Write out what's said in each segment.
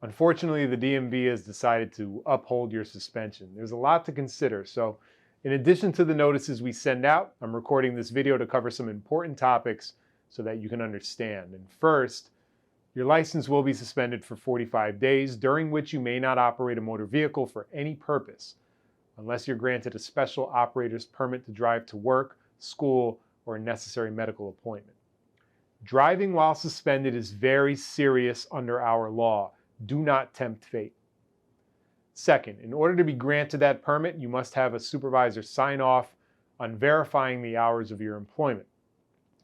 Unfortunately, the DMV has decided to uphold your suspension. There's a lot to consider, so in addition to the notices we send out, I'm recording this video to cover some important topics so that you can understand. And first, your license will be suspended for 45 days, during which you may not operate a motor vehicle for any purpose, unless you're granted a special operator's permit to drive to work, school, or a necessary medical appointment. Driving while suspended is very serious under our law. Do not tempt fate. Second, in order to be granted that permit, you must have a supervisor sign off on verifying the hours of your employment.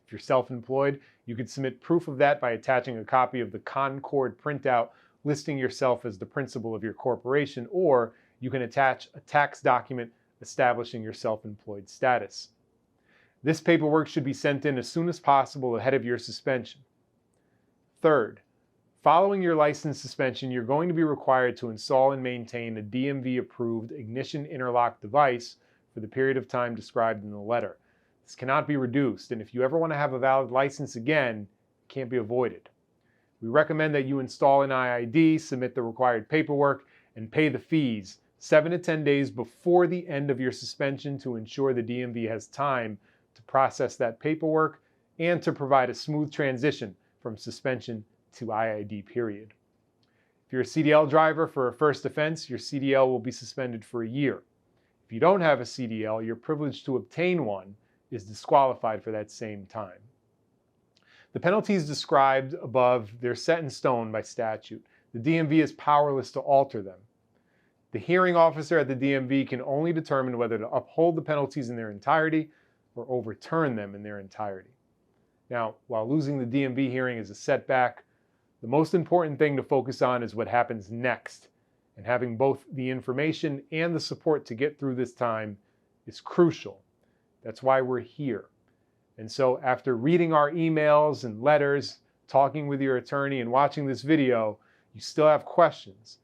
If you're self-employed, you could submit proof of that by attaching a copy of the Concord printout listing yourself as the principal of your corporation, or you can attach a tax document establishing your self-employed status. This paperwork should be sent in as soon as possible ahead of your suspension. Third, following your license suspension, you're going to be required to install and maintain a DMV-approved ignition interlock device for the period of time described in the letter. This cannot be reduced, and if you ever want to have a valid license again, it can't be avoided. We recommend that you install an IID, submit the required paperwork, and pay the fees 7 to 10 days before the end of your suspension to ensure the DMV has time to process that paperwork and to provide a smooth transition from suspension to IID period. If you're a CDL driver for a first offense, your CDL will be suspended for a year. If you don't have a CDL, your privilege to obtain one is disqualified for that same time. The penalties described above, they're set in stone by statute. The DMV is powerless to alter them. The hearing officer at the DMV can only determine whether to uphold the penalties in their entirety or overturn them in their entirety. Now, while losing the DMV hearing is a setback, the most important thing to focus on is what happens next, and having both the information and the support to get through this time is crucial. That's why we're here. And so after reading our emails and letters, talking with your attorney, and watching this video, you still have questions.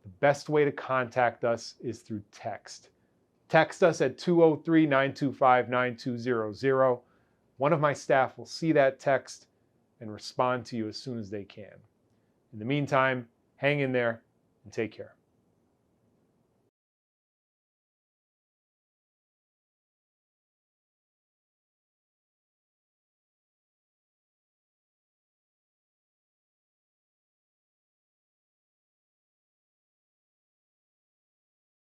The best way to contact us is through text. Text us at 203-925-9200. One of my staff will see that text and respond to you as soon as they can. In the meantime, hang in there and take care.